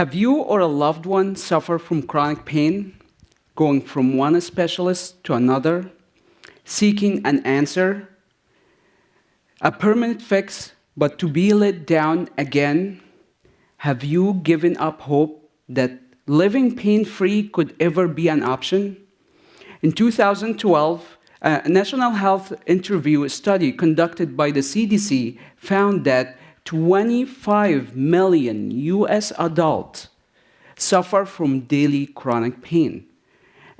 Have you or a loved one suffer from chronic pain, going from one specialist to another, seeking an answer, a permanent fix, but to be let down again? Have you given up hope that living pain-free could ever be an option? In 2012, a national health interview study conducted by the CDC found that 25 million US adults suffer from daily chronic pain,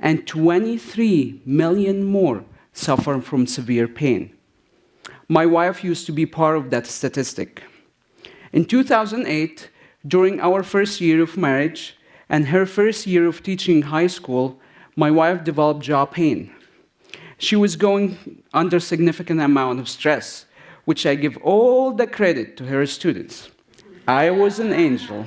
and 23 million more suffer from severe pain. My wife used to be part of that statistic. In 2008, during our first year of marriage and her first year of teaching high school, my wife developed jaw pain. She was going under significant amount of stress, which I give all the credit to her students. I was an angel.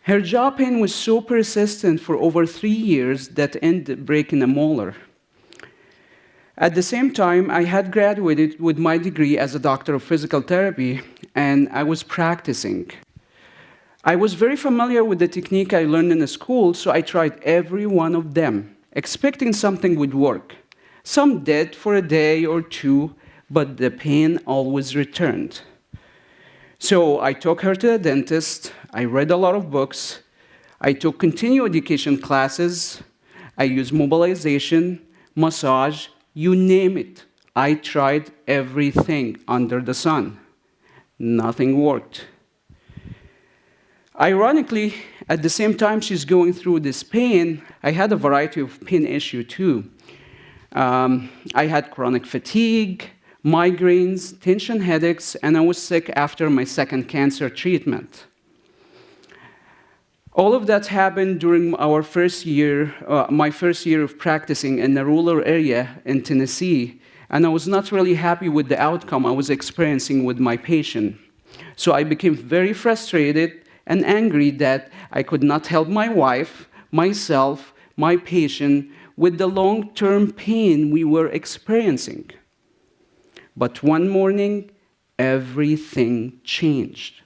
Her jaw pain was so persistent for over 3 years that ended breaking a molar. At the same time, I had graduated with my degree as a doctor of physical therapy, and I was practicing. I was very familiar with the technique I learned in the school, so I tried every one of them, expecting something would work. Some did for a day or two, but the pain always returned. So I took her to the dentist, I read a lot of books, I took continuing education classes, I used mobilization, massage, you name it. I tried everything under the sun. Nothing worked. Ironically, at the same time she's going through this pain, I had a variety of pain issues too. I had chronic fatigue, migraines, tension headaches, and I was sick after my second cancer treatment. All of that happened during our first year, my first year of practicing in a rural area in Tennessee, and I was not really happy with the outcome I was experiencing with my patient. So I became very frustrated and angry that I could not help my wife, myself, my patient, with the long-term pain we were experiencing. But one morning, everything changed.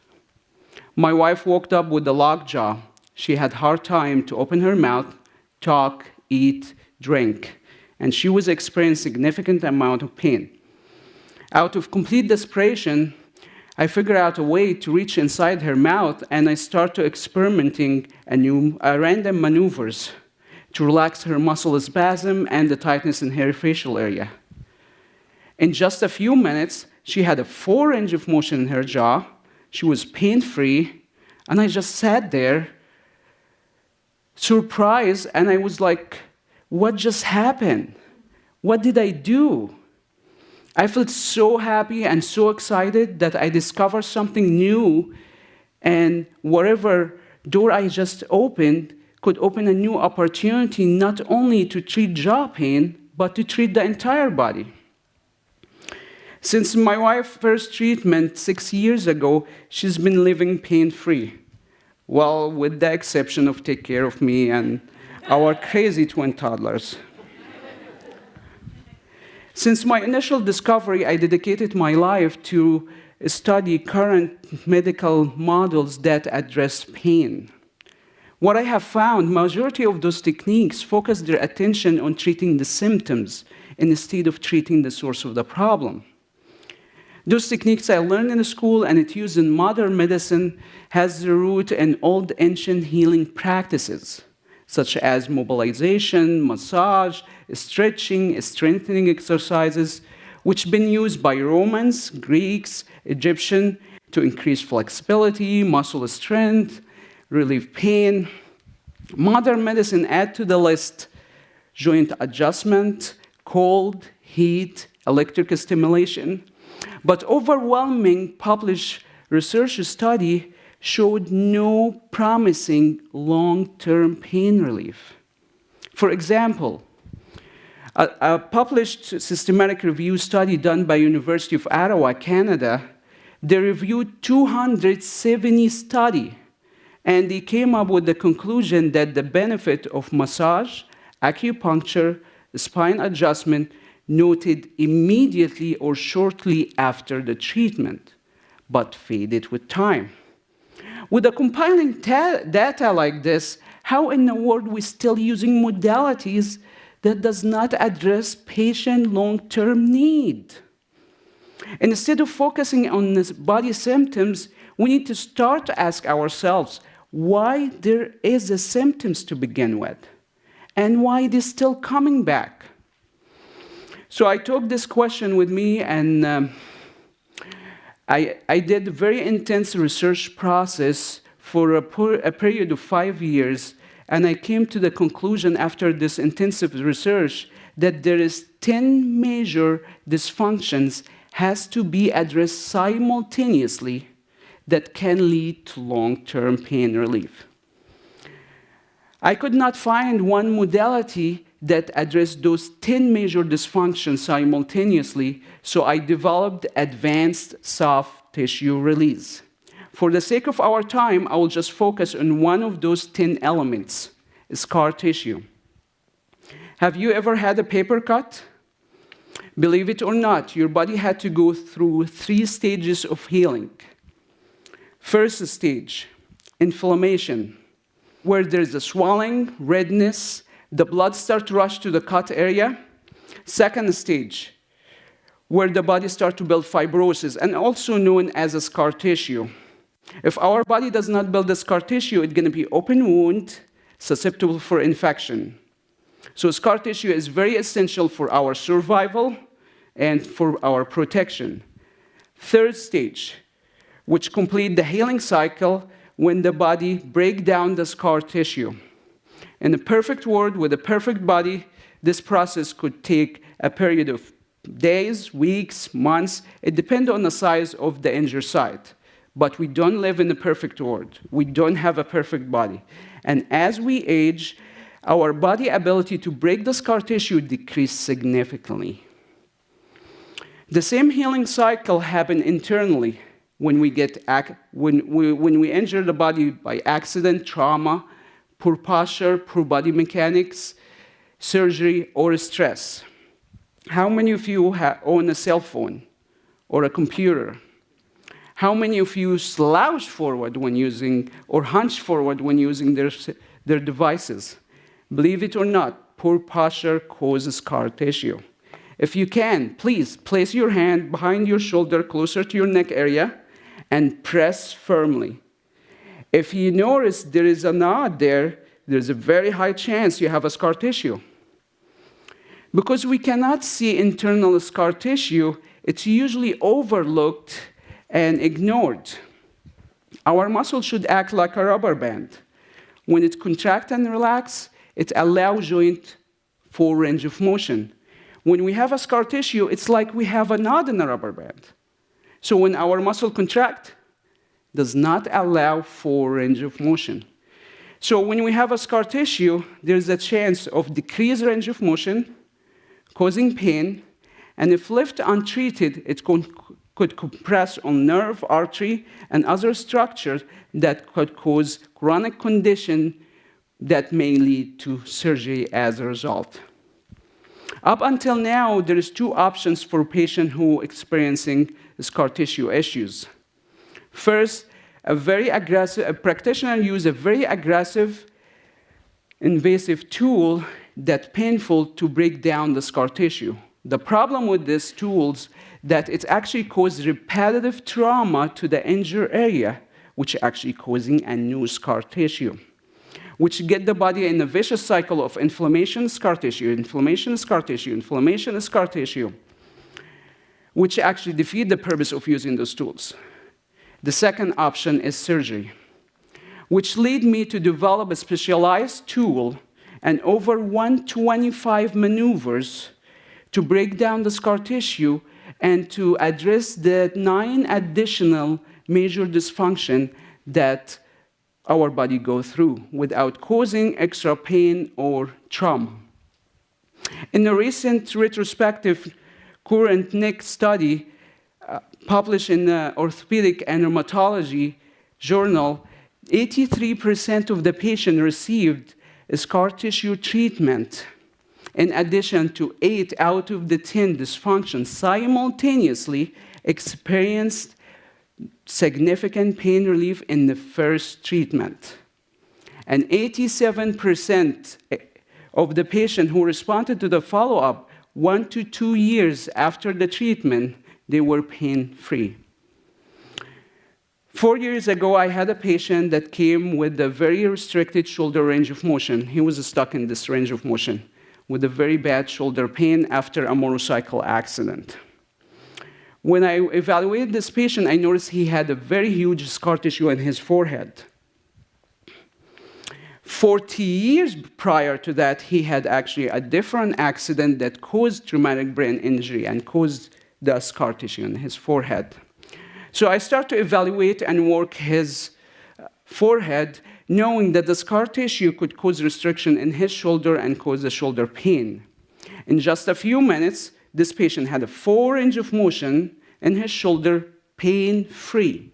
My wife woke up with a lockjaw. She had a hard time to open her mouth, talk, eat, drink, and she was experiencing a significant amount of pain. Out of complete desperation, I figured out a way to reach inside her mouth, and I started experimenting random maneuvers to relax her muscle spasm and the tightness in her facial area. In just a few minutes, she had a 4 range of motion in her jaw. She was pain-free, and I just sat there, surprised, and I was like, what just happened? What did I do? I felt so happy and so excited that I discovered something new, and whatever door I just opened could open a new opportunity not only to treat jaw pain, but to treat the entire body. Since my wife's first treatment 6 years ago, she's been living pain-free. Well, with the exception of take care of me and our crazy twin toddlers. Since my initial discovery, I dedicated my life to study current medical models that address pain. What I have found, majority of those techniques focus their attention on treating the symptoms instead of treating the source of the problem. Those techniques I learned in school and it used in modern medicine has their root in old ancient healing practices, such as mobilization, massage, stretching, strengthening exercises, which have been used by Romans, Greeks, Egyptians to increase flexibility, muscle strength, relieve pain. Modern medicine add to the list joint adjustment, cold, heat, electric stimulation. But overwhelming published research study showed no promising long-term pain relief. For example, a published systematic review study done by University of Ottawa, Canada, they reviewed 270 studies, and they came up with the conclusion that the benefit of massage, acupuncture, spine adjustment noted immediately or shortly after the treatment, but faded with time. With a compiling data like this, how in the world we still using modalities that does not address patient long-term need? And instead of focusing on the body symptoms, we need to start to ask ourselves why there is the symptoms to begin with, and why it is still coming back. So I took this question with me, and I did a very intense research process for a period of 5 years, and I came to the conclusion after this intensive research that there is 10 major dysfunctions has to be addressed simultaneously that can lead to long-term pain relief. I could not find one modality that addressed those 10 major dysfunctions simultaneously, so I developed advanced soft tissue release. For the sake of our time, I will just focus on one of those 10 elements, scar tissue. Have you ever had a paper cut? Believe it or not, your body had to go through 3 stages of healing. First stage, inflammation, where there's a swelling, redness, the blood starts to rush to the cut area. Second stage, where the body starts to build fibrosis, and also known as a scar tissue. If our body does not build the scar tissue, it's going to be open wound, susceptible for infection. So scar tissue is very essential for our survival and for our protection. Third stage, which complete the healing cycle when the body breaks down the scar tissue. In a perfect world with a perfect body, this process could take a period of days, weeks, months. It depends on the size of the injured site. But we don't live in a perfect world. We don't have a perfect body. And as we age, our body ability to break the scar tissue decreases significantly. The same healing cycle happens internally when we injure the body by accident, trauma, poor posture, poor body mechanics, surgery, or stress. How many of you own a cell phone or a computer? How many of you slouch forward when using, or hunch forward when using their devices? Believe it or not, poor posture causes scar tissue. If you can, please place your hand behind your shoulder closer to your neck area and press firmly. If you notice there is a knot there, there's a very high chance you have a scar tissue. Because we cannot see internal scar tissue, it's usually overlooked and ignored. Our muscle should act like a rubber band. When it contracts and relaxes, it allows joint full range of motion. When we have a scar tissue, it's like we have a knot in a rubber band. So when our muscle contracts, does not allow full range of motion. So when we have a scar tissue, there's a chance of decreased range of motion, causing pain, and if left untreated, it could compress on nerve, artery, and other structures that could cause chronic condition that may lead to surgery as a result. Up until now, there is 2 options for patients who are experiencing scar tissue issues. First, a practitioner uses a very aggressive, invasive tool that's painful to break down the scar tissue. The problem with these tools that it actually causes repetitive trauma to the injured area, which actually causing a new scar tissue, which get the body in a vicious cycle of inflammation, scar tissue, inflammation, scar tissue, inflammation, scar tissue, which actually defeat the purpose of using those tools. The second option is surgery, which led me to develop a specialized tool and over 125 maneuvers to break down the scar tissue and to address the 9 additional major dysfunctions that our body goes through without causing extra pain or trauma. In a recent retrospective current neck study published in the Orthopedic and Rheumatology journal, 83% of the patients received scar tissue treatment, in addition to 8 out of the 10 dysfunctions simultaneously experienced significant pain relief in the first treatment. And 87% of the patients who responded to the follow-up 1 to 2 years after the treatment, they were pain-free. 4 years ago, I had a patient that came with a very restricted shoulder range of motion. He was stuck in this range of motion with a very bad shoulder pain after a motorcycle accident. When I evaluated this patient, I noticed he had a very huge scar tissue in his forehead. 40 years prior to that, he had actually a different accident that caused traumatic brain injury and caused the scar tissue in his forehead. So I start to evaluate and work his forehead, knowing that the scar tissue could cause restriction in his shoulder and cause the shoulder pain. In just a few minutes, this patient had a 4 range of motion in his shoulder, pain-free.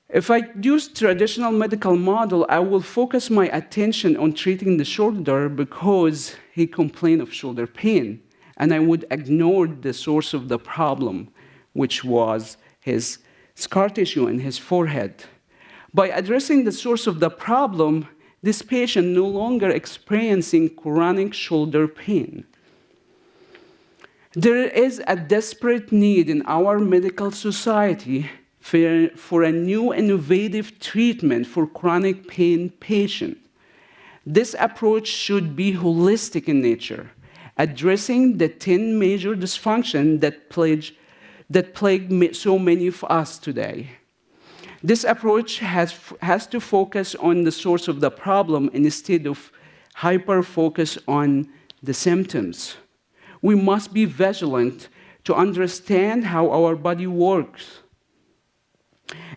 If I use traditional medical model, I will focus my attention on treating the shoulder because he complained of shoulder pain, and I would ignore the source of the problem, which was his scar tissue in his forehead. By addressing the source of the problem, this patient no longer experiencing chronic shoulder pain. There is a desperate need in our medical society for a new innovative treatment for chronic pain patients. This approach should be holistic in nature, addressing the 10 major dysfunctions that plague so many of us today. This approach has to focus on the source of the problem instead of hyper-focus on the symptoms. We must be vigilant to understand how our body works.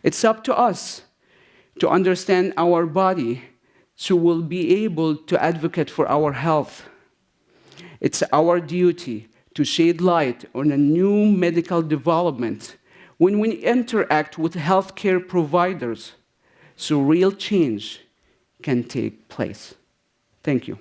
It's up to us to understand our body so we'll be able to advocate for our health. It's our duty to shed light on a new medical development when we interact with healthcare providers so real change can take place. Thank you.